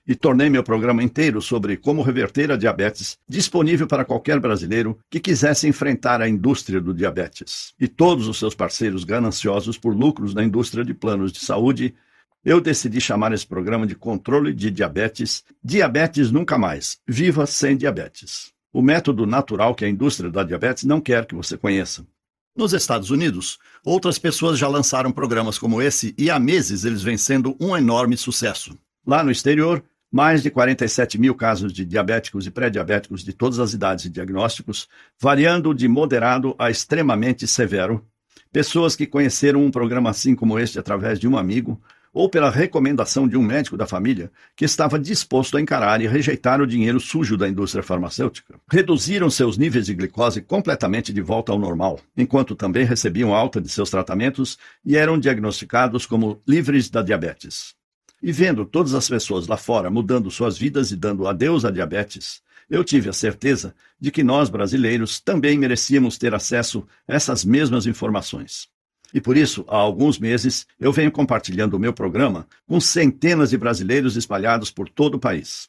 e tornei meu programa inteiro sobre como reverter a diabetes disponível para qualquer brasileiro que quisesse enfrentar a indústria do diabetes e todos os seus parceiros gananciosos por lucros na indústria de planos de saúde. Eu decidi chamar esse programa de Controle de Diabetes, Diabetes Nunca Mais, Viva Sem Diabetes. O método natural que a indústria da diabetes não quer que você conheça. Nos Estados Unidos, outras pessoas já lançaram programas como esse e há meses eles vêm sendo um enorme sucesso. Lá no exterior, mais de 47 mil casos de diabéticos e pré-diabéticos de todas as idades e diagnósticos, variando de moderado a extremamente severo. Pessoas que conheceram um programa assim como este através de um amigo, ou pela recomendação de um médico da família que estava disposto a encarar e rejeitar o dinheiro sujo da indústria farmacêutica. Reduziram seus níveis de glicose completamente de volta ao normal, enquanto também recebiam alta de seus tratamentos e eram diagnosticados como livres da diabetes. E vendo todas as pessoas lá fora mudando suas vidas e dando adeus à diabetes, eu tive a certeza de que nós, brasileiros, também merecíamos ter acesso a essas mesmas informações. E por isso, há alguns meses, eu venho compartilhando o meu programa com centenas de brasileiros espalhados por todo o país.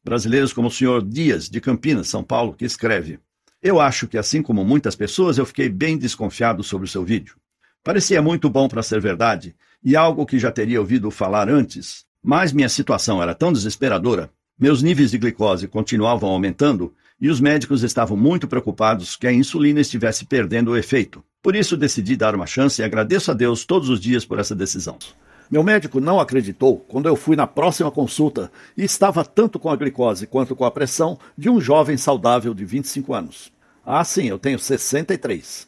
Brasileiros como o senhor Dias, de Campinas, São Paulo, que escreve: eu acho que, assim como muitas pessoas, eu fiquei bem desconfiado sobre o seu vídeo. Parecia muito bom para ser verdade, e algo que já teria ouvido falar antes, mas minha situação era tão desesperadora, meus níveis de glicose continuavam aumentando e os médicos estavam muito preocupados que a insulina estivesse perdendo o efeito. Por isso decidi dar uma chance e agradeço a Deus todos os dias por essa decisão. Meu médico não acreditou quando eu fui na próxima consulta e estava tanto com a glicose quanto com a pressão de um jovem saudável de 25 anos. Ah, sim, eu tenho 63.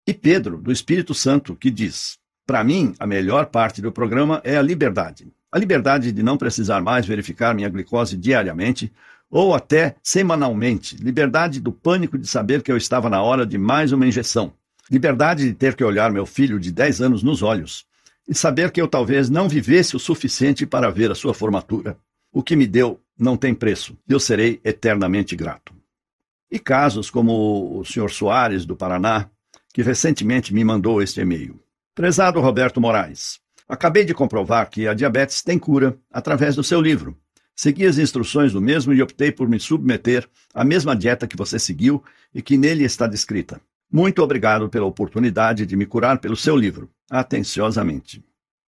E Pedro, do Espírito Santo, que diz: para mim, a melhor parte do programa é a liberdade. A liberdade de não precisar mais verificar minha glicose diariamente ou até semanalmente. Liberdade do pânico de saber que eu estava na hora de mais uma injeção. Liberdade de ter que olhar meu filho de 10 anos nos olhos e saber que eu talvez não vivesse o suficiente para ver a sua formatura. O que me deu não tem preço. Eu serei eternamente grato. E casos como o Sr. Soares, do Paraná, que recentemente me mandou este e-mail. Prezado Roberto Moraes, acabei de comprovar que a diabetes tem cura através do seu livro. Segui as instruções do mesmo e optei por me submeter à mesma dieta que você seguiu e que nele está descrita. Muito obrigado pela oportunidade de me curar pelo seu livro. Atenciosamente.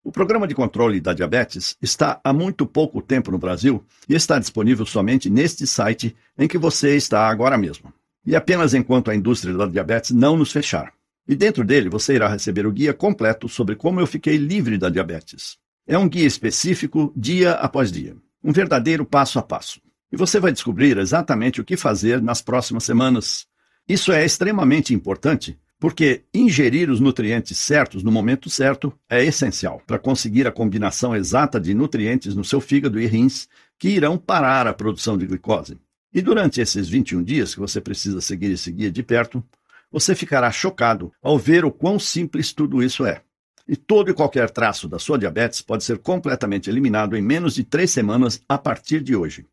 O programa de controle da diabetes está há muito pouco tempo no Brasil e está disponível somente neste site em que você está agora mesmo. E apenas enquanto a indústria da diabetes não nos fechar. E dentro dele você irá receber o guia completo sobre como eu fiquei livre da diabetes. É um guia específico dia após dia. Um verdadeiro passo a passo. E você vai descobrir exatamente o que fazer nas próximas semanas. Isso é extremamente importante, porque ingerir os nutrientes certos no momento certo é essencial para conseguir a combinação exata de nutrientes no seu fígado e rins que irão parar a produção de glicose. E durante esses 21 dias que você precisa seguir esse guia de perto, você ficará chocado ao ver o quão simples tudo isso é. E todo e qualquer traço da sua diabetes pode ser completamente eliminado em menos de 3 semanas a partir de hoje.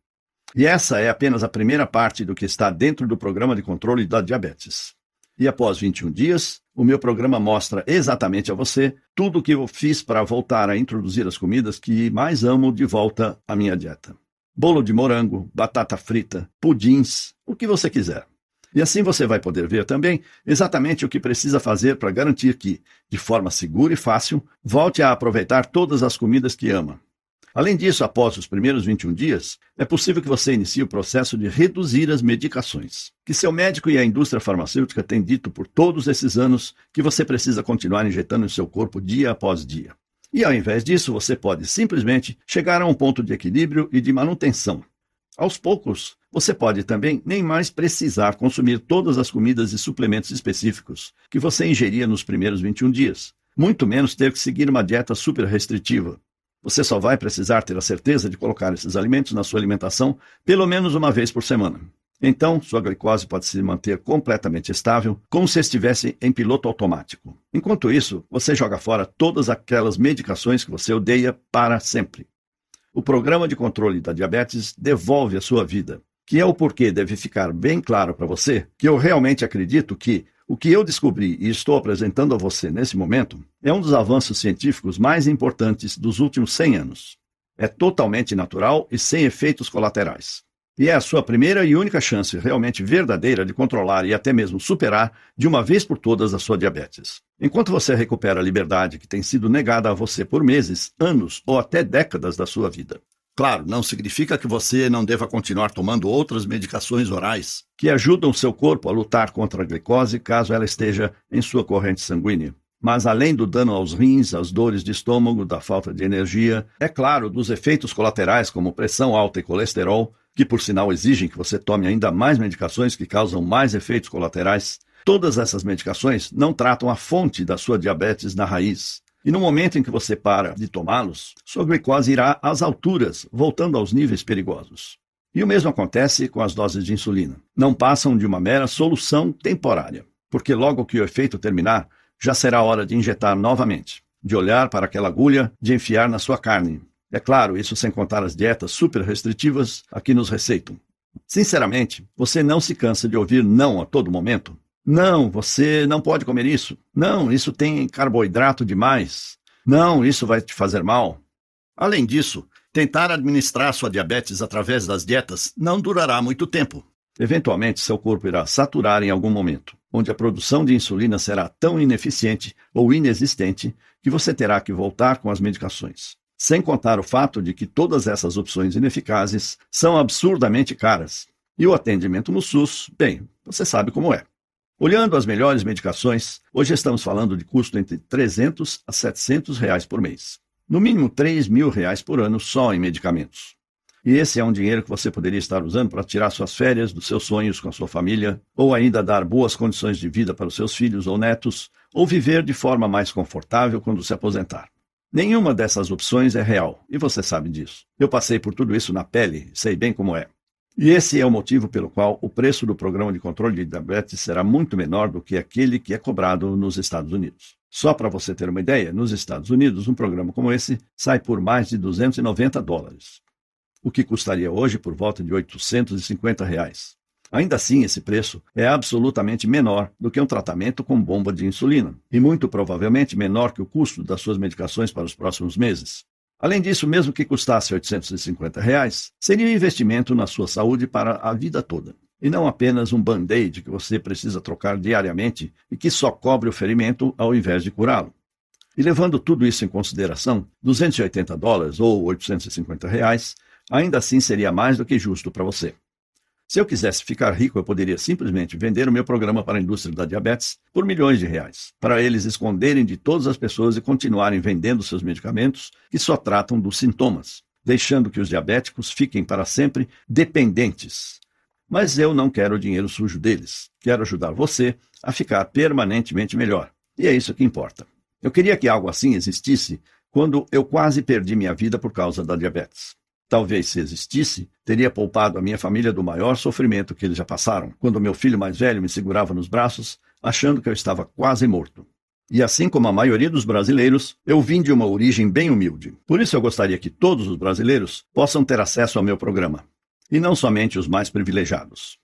E essa é apenas a primeira parte do que está dentro do programa de controle da diabetes. E após 21 dias, o meu programa mostra exatamente a você tudo o que eu fiz para voltar a introduzir as comidas que mais amo de volta à minha dieta. Bolo de morango, batata frita, pudins, o que você quiser. E assim você vai poder ver também exatamente o que precisa fazer para garantir que, de forma segura e fácil, volte a aproveitar todas as comidas que ama. Além disso, após os primeiros 21 dias, é possível que você inicie o processo de reduzir as medicações, que seu médico e a indústria farmacêutica têm dito por todos esses anos que você precisa continuar injetando em seu corpo dia após dia. E ao invés disso, você pode simplesmente chegar a um ponto de equilíbrio e de manutenção. Aos poucos, você pode também nem mais precisar consumir todas as comidas e suplementos específicos que você ingeria nos primeiros 21 dias, muito menos ter que seguir uma dieta super restritiva. Você só vai precisar ter a certeza de colocar esses alimentos na sua alimentação pelo menos uma vez por semana. Então, sua glicose pode se manter completamente estável, como se estivesse em piloto automático. Enquanto isso, você joga fora todas aquelas medicações que você odeia para sempre. o programa de controle da diabetes devolve a sua vida, que é o porquê deve ficar bem claro para você que eu realmente acredito que o que eu descobri e estou apresentando a você nesse momento é um dos avanços científicos mais importantes dos últimos 100 anos. É totalmente natural e sem efeitos colaterais. E é a sua primeira e única chance realmente verdadeira de controlar e até mesmo superar de uma vez por todas a sua diabetes. Enquanto você recupera a liberdade que tem sido negada a você por meses, anos ou até décadas da sua vida. Claro, não significa que você não deva continuar tomando outras medicações orais que ajudam seu corpo a lutar contra a glicose caso ela esteja em sua corrente sanguínea. Mas além do dano aos rins, às dores de estômago, da falta de energia, é claro, dos efeitos colaterais como pressão alta e colesterol, que por sinal exigem que você tome ainda mais medicações que causam mais efeitos colaterais, todas essas medicações não tratam a fonte da sua diabetes na raiz. E no momento em que você para de tomá-los, sua glicose irá às alturas, voltando aos níveis perigosos. E o mesmo acontece com as doses de insulina. Não passam de uma mera solução temporária, porque logo que o efeito terminar, já será hora de injetar novamente, de olhar para aquela agulha, de enfiar na sua carne. É claro, isso sem contar as dietas super restritivas a que nos receitam. Sinceramente, você não se cansa de ouvir não a todo momento? Não, você não pode comer isso. Não, isso tem carboidrato demais. Não, isso vai te fazer mal. Além disso, tentar administrar sua diabetes através das dietas não durará muito tempo. Eventualmente, seu corpo irá saturar em algum momento, onde a produção de insulina será tão ineficiente ou inexistente que você terá que voltar com as medicações. Sem contar o fato de que todas essas opções ineficazes são absurdamente caras. E o atendimento no SUS, bem, você sabe como é. Olhando as melhores medicações, hoje estamos falando de custo entre R$300 a R$700 por mês. No mínimo R$3.000 por ano só em medicamentos. E esse é um dinheiro que você poderia estar usando para tirar suas férias dos seus sonhos com a sua família, ou ainda dar boas condições de vida para os seus filhos ou netos, ou viver de forma mais confortável quando se aposentar. Nenhuma dessas opções é real, e você sabe disso. Eu passei por tudo isso na pele, sei bem como é. E esse é o motivo pelo qual o preço do programa de controle de diabetes será muito menor do que aquele que é cobrado nos Estados Unidos. Só para você ter uma ideia, nos Estados Unidos, um programa como esse sai por mais de $290, o que custaria hoje por volta de R$850. Ainda assim, esse preço é absolutamente menor do que um tratamento com bomba de insulina, e muito provavelmente menor que o custo das suas medicações para os próximos meses. Além disso, mesmo que custasse R$850, seria um investimento na sua saúde para a vida toda, e não apenas um band-aid que você precisa trocar diariamente e que só cobre o ferimento ao invés de curá-lo. E levando tudo isso em consideração, $280 ou R$850 ainda assim seria mais do que justo para você. Se eu quisesse ficar rico, eu poderia simplesmente vender o meu programa para a indústria da diabetes por milhões de reais, para eles esconderem de todas as pessoas e continuarem vendendo seus medicamentos que só tratam dos sintomas, deixando que os diabéticos fiquem para sempre dependentes. Mas eu não quero o dinheiro sujo deles. Quero ajudar você a ficar permanentemente melhor. E é isso que importa. Eu queria que algo assim existisse quando eu quase perdi minha vida por causa da diabetes. Talvez, se existisse, teria poupado a minha família do maior sofrimento que eles já passaram, quando meu filho mais velho me segurava nos braços, achando que eu estava quase morto. E assim como a maioria dos brasileiros, eu vim de uma origem bem humilde. Por isso eu gostaria que todos os brasileiros possam ter acesso ao meu programa, e não somente os mais privilegiados.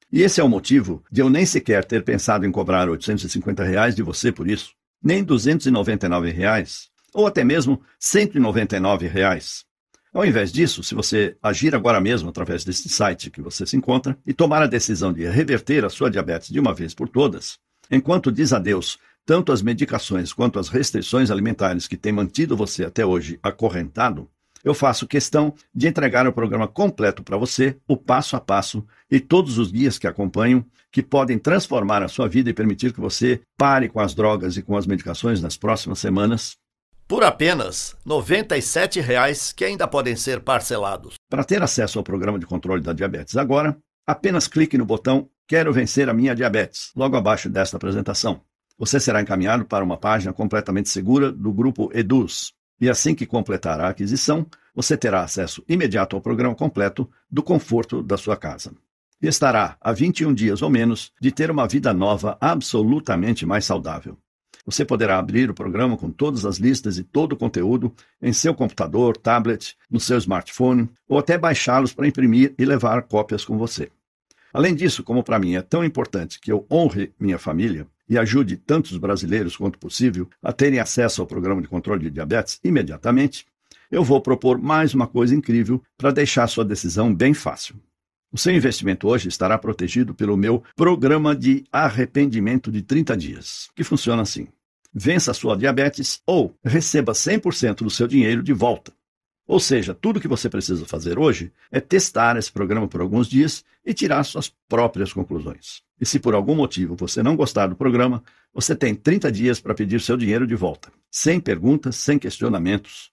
E esse é o motivo de eu nem sequer ter pensado em cobrar R$850 de você por isso, nem R$299, ou até mesmo R$199. Ao invés disso, se você agir agora mesmo através desse site que você se encontra e tomar a decisão de reverter a sua diabetes de uma vez por todas, enquanto diz adeus tanto às medicações quanto às restrições alimentares que têm mantido você até hoje acorrentado, eu faço questão de entregar o programa completo para você, o passo a passo e todos os guias que acompanham, que podem transformar a sua vida e permitir que você pare com as drogas e com as medicações nas próximas semanas, por apenas R$ 97,00 que ainda podem ser parcelados. Para ter acesso ao programa de controle da diabetes agora, apenas clique no botão Quero vencer a minha diabetes, logo abaixo desta apresentação. Você será encaminhado para uma página completamente segura do grupo Eduz. E assim que completar a aquisição, você terá acesso imediato ao programa completo do conforto da sua casa. E estará a 21 dias ou menos de ter uma vida nova absolutamente mais saudável. Você poderá abrir o programa com todas as listas e todo o conteúdo em seu computador, tablet, no seu smartphone, ou até baixá-los para imprimir e levar cópias com você. Além disso, como para mim é tão importante que eu honre minha família e ajude tantos brasileiros quanto possível a terem acesso ao programa de controle de diabetes imediatamente, eu vou propor mais uma coisa incrível para deixar sua decisão bem fácil. O seu investimento hoje estará protegido pelo meu programa de arrependimento de 30 dias, que funciona assim. Vença a sua diabetes ou receba 100% do seu dinheiro de volta. Ou seja, tudo que você precisa fazer hoje é testar esse programa por alguns dias e tirar suas próprias conclusões. E se por algum motivo você não gostar do programa, você tem 30 dias para pedir seu dinheiro de volta, sem perguntas, sem questionamentos.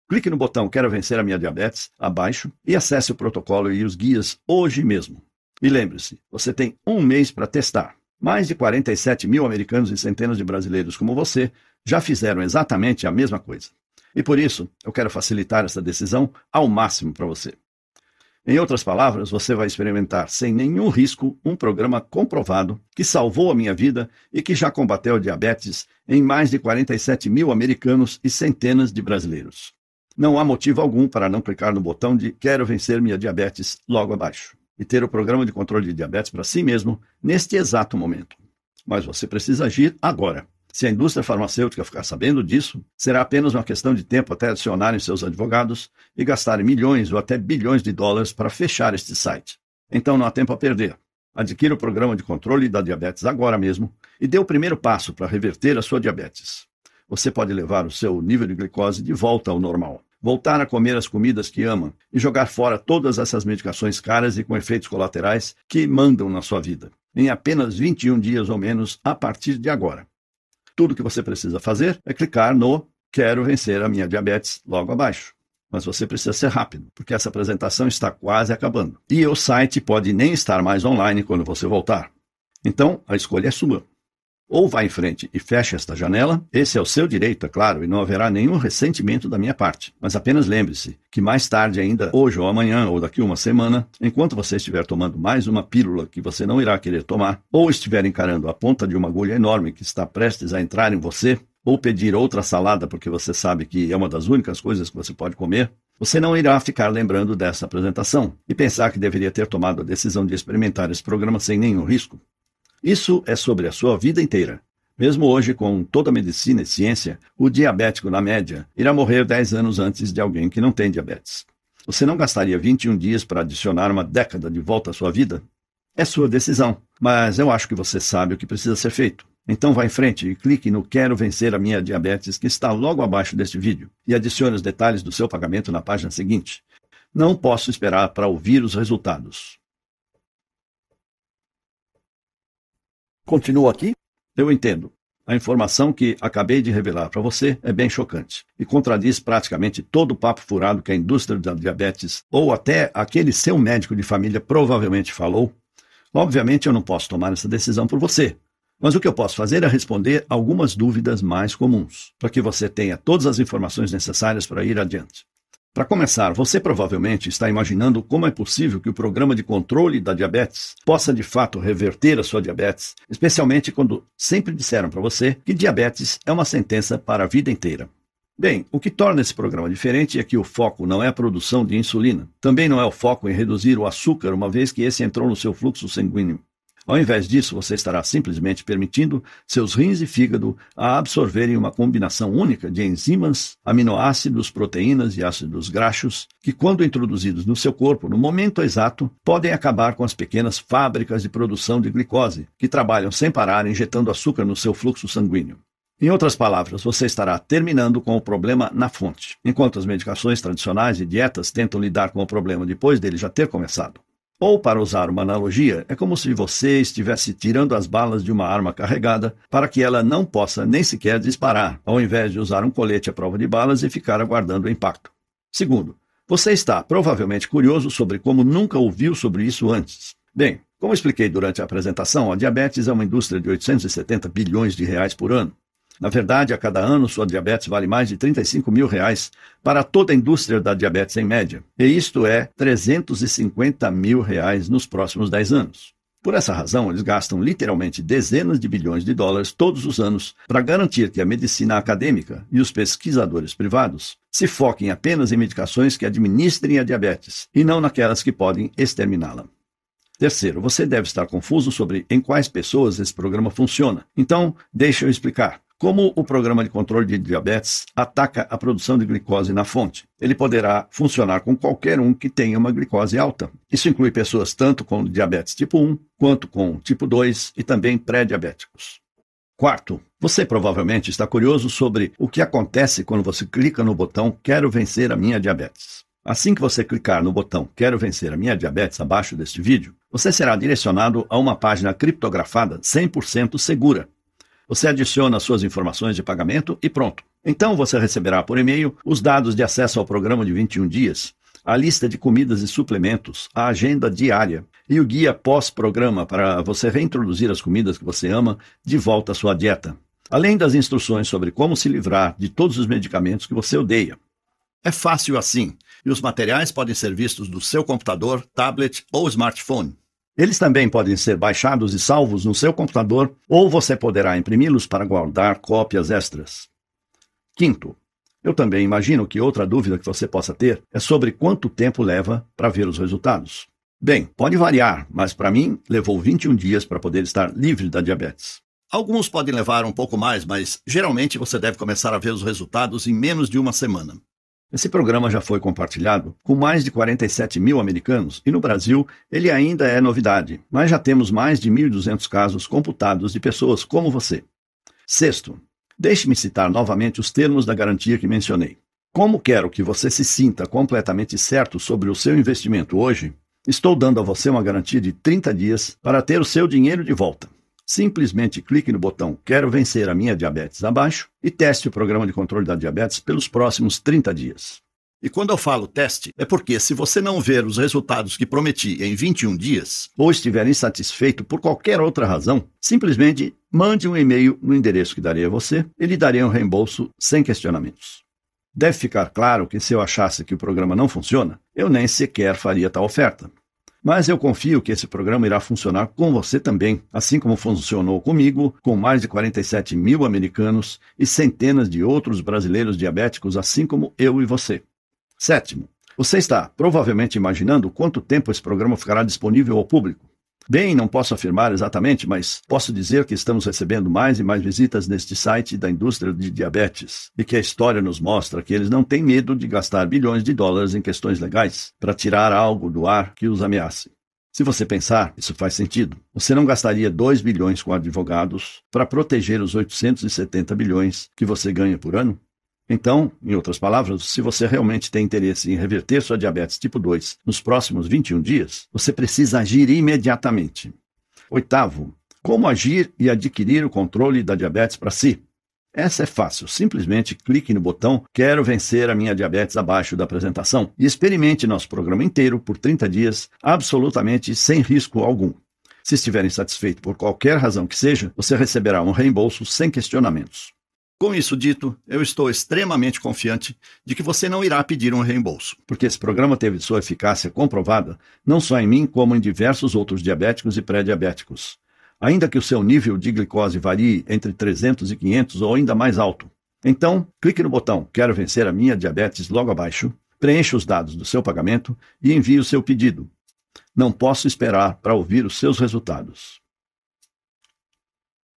Clique no botão Quero Vencer a Minha Diabetes abaixo e acesse o protocolo e os guias hoje mesmo. E lembre-se, você tem um mês para testar. Mais de 47 mil americanos e centenas de brasileiros como você já fizeram exatamente a mesma coisa. E por isso, eu quero facilitar essa decisão ao máximo para você. Em outras palavras, você vai experimentar sem nenhum risco um programa comprovado que salvou a minha vida e que já combateu a diabetes em mais de 47 mil americanos e centenas de brasileiros. Não há motivo algum para não clicar no botão de Quero Vencer Minha Diabetes logo abaixo e ter o programa de controle de diabetes para si mesmo neste exato momento. Mas você precisa agir agora. Se a indústria farmacêutica ficar sabendo disso, será apenas uma questão de tempo até adicionarem seus advogados e gastarem milhões ou até bilhões de dólares para fechar este site. Então não há tempo a perder. Adquira o programa de controle da diabetes agora mesmo e dê o primeiro passo para reverter a sua diabetes. Você pode levar o seu nível de glicose de volta ao normal, voltar a comer as comidas que ama e jogar fora todas essas medicações caras e com efeitos colaterais que mandam na sua vida, em apenas 21 dias ou menos a partir de agora. Tudo que você precisa fazer é clicar no Quero Vencer a Minha Diabetes logo abaixo. Mas você precisa ser rápido, porque essa apresentação está quase acabando. E o site pode nem estar mais online quando você voltar. Então, a escolha é sua. Ou vá em frente e feche esta janela, esse é o seu direito, é claro, e não haverá nenhum ressentimento da minha parte. Mas apenas lembre-se que mais tarde ainda, hoje ou amanhã, ou daqui uma semana, enquanto você estiver tomando mais uma pílula que você não irá querer tomar, ou estiver encarando a ponta de uma agulha enorme que está prestes a entrar em você, ou pedir outra salada porque você sabe que é uma das únicas coisas que você pode comer, você não irá ficar lembrando dessa apresentação e pensar que deveria ter tomado a decisão de experimentar esse programa sem nenhum risco. Isso é sobre a sua vida inteira. Mesmo hoje, com toda a medicina e ciência, o diabético, na média, irá morrer 10 anos antes de alguém que não tem diabetes. Você não gastaria 21 dias para adicionar uma década de volta à sua vida? É sua decisão, mas eu acho que você sabe o que precisa ser feito. Então vá em frente e clique no Quero Vencer a Minha Diabetes, que está logo abaixo deste vídeo, e adicione os detalhes do seu pagamento na página seguinte. Não posso esperar para ouvir os resultados. Continua aqui? Eu entendo. A informação que acabei de revelar para você é bem chocante e contradiz praticamente todo o papo furado que a indústria da diabetes ou até aquele seu médico de família provavelmente falou. Obviamente eu não posso tomar essa decisão por você, mas o que eu posso fazer é responder algumas dúvidas mais comuns, para que você tenha todas as informações necessárias para ir adiante. Para começar, você provavelmente está imaginando como é possível que o programa de controle da diabetes possa de fato reverter a sua diabetes, especialmente quando sempre disseram para você que diabetes é uma sentença para a vida inteira. Bem, o que torna esse programa diferente é que o foco não é a produção de insulina. Também não é o foco em reduzir o açúcar, uma vez que esse entrou no seu fluxo sanguíneo. Ao invés disso, você estará simplesmente permitindo seus rins e fígado a absorverem uma combinação única de enzimas, aminoácidos, proteínas e ácidos graxos que, quando introduzidos no seu corpo no momento exato, podem acabar com as pequenas fábricas de produção de glicose, que trabalham sem parar injetando açúcar no seu fluxo sanguíneo. Em outras palavras, você estará terminando com o problema na fonte, enquanto as medicações tradicionais e dietas tentam lidar com o problema depois dele já ter começado. Ou, para usar uma analogia, é como se você estivesse tirando as balas de uma arma carregada para que ela não possa nem sequer disparar, ao invés de usar um colete à prova de balas e ficar aguardando o impacto. Segundo, você está provavelmente curioso sobre como nunca ouviu sobre isso antes. Bem, como expliquei durante a apresentação, a diabetes é uma indústria de 870 bilhões de reais por ano. Na verdade, a cada ano, sua diabetes vale mais de 35 mil reais para toda a indústria da diabetes em média. E isto é 350 mil reais nos próximos 10 anos. Por essa razão, eles gastam literalmente dezenas de bilhões de dólares todos os anos para garantir que a medicina acadêmica e os pesquisadores privados se foquem apenas em medicações que administrem a diabetes e não naquelas que podem exterminá-la. Terceiro, você deve estar confuso sobre em quais pessoas esse programa funciona. Então, deixa eu explicar. Como o programa de controle de diabetes ataca a produção de glicose na fonte, ele poderá funcionar com qualquer um que tenha uma glicose alta. Isso inclui pessoas tanto com diabetes tipo 1, quanto com tipo 2 e também pré-diabéticos. Quarto, você provavelmente está curioso sobre o que acontece quando você clica no botão Quero vencer a minha diabetes. Assim que você clicar no botão Quero vencer a minha diabetes abaixo deste vídeo, você será direcionado a uma página criptografada 100% segura. Você adiciona suas informações de pagamento e pronto. Então você receberá por e-mail os dados de acesso ao programa de 21 dias, a lista de comidas e suplementos, a agenda diária e o guia pós-programa para você reintroduzir as comidas que você ama de volta à sua dieta. Além das instruções sobre como se livrar de todos os medicamentos que você odeia. É fácil assim, e os materiais podem ser vistos do seu computador, tablet ou smartphone. Eles também podem ser baixados e salvos no seu computador, ou você poderá imprimi-los para guardar cópias extras. Quinto, eu também imagino que outra dúvida que você possa ter é sobre quanto tempo leva para ver os resultados. Bem, pode variar, mas para mim levou 21 dias para poder estar livre da diabetes. Alguns podem levar um pouco mais, mas geralmente você deve começar a ver os resultados em menos de uma semana. Esse programa já foi compartilhado com mais de 47 mil americanos e no Brasil ele ainda é novidade, mas já temos mais de 1.200 casos computados de pessoas como você. Sexto, deixe-me citar novamente os termos da garantia que mencionei. Como quero que você se sinta completamente certo sobre o seu investimento hoje, estou dando a você uma garantia de 30 dias para ter o seu dinheiro de volta. Simplesmente clique no botão Quero vencer a minha diabetes abaixo e teste o programa de controle da diabetes pelos próximos 30 dias. E quando eu falo teste, é porque se você não ver os resultados que prometi em 21 dias, ou estiver insatisfeito por qualquer outra razão, simplesmente mande um e-mail no endereço que darei a você e lhe darei um reembolso sem questionamentos. Deve ficar claro que se eu achasse que o programa não funciona, eu nem sequer faria tal oferta. Mas eu confio que esse programa irá funcionar com você também, assim como funcionou comigo, com mais de 47 mil americanos e centenas de outros brasileiros diabéticos, assim como eu e você. Sétimo, você está provavelmente imaginando quanto tempo esse programa ficará disponível ao público. Bem, não posso afirmar exatamente, mas posso dizer que estamos recebendo mais e mais visitas neste site da indústria de diabetes e que a história nos mostra que eles não têm medo de gastar bilhões de dólares em questões legais para tirar algo do ar que os ameace. Se você pensar, isso faz sentido. Você não gastaria 2 bilhões com advogados para proteger os 870 bilhões que você ganha por ano? Então, em outras palavras, se você realmente tem interesse em reverter sua diabetes tipo 2 nos próximos 21 dias, você precisa agir imediatamente. Oitavo, como agir e adquirir o controle da diabetes para si? Essa é fácil, simplesmente clique no botão Quero vencer a minha diabetes abaixo da apresentação e experimente nosso programa inteiro por 30 dias, absolutamente sem risco algum. Se estiver insatisfeito por qualquer razão que seja, você receberá um reembolso sem questionamentos. Com isso dito, eu estou extremamente confiante de que você não irá pedir um reembolso, porque esse programa teve sua eficácia comprovada não só em mim, como em diversos outros diabéticos e pré-diabéticos. Ainda que o seu nível de glicose varie entre 300 e 500 ou ainda mais alto. Então, clique no botão Quero vencer a minha diabetes logo abaixo, preencha os dados do seu pagamento e envie o seu pedido. Não posso esperar para ouvir os seus resultados.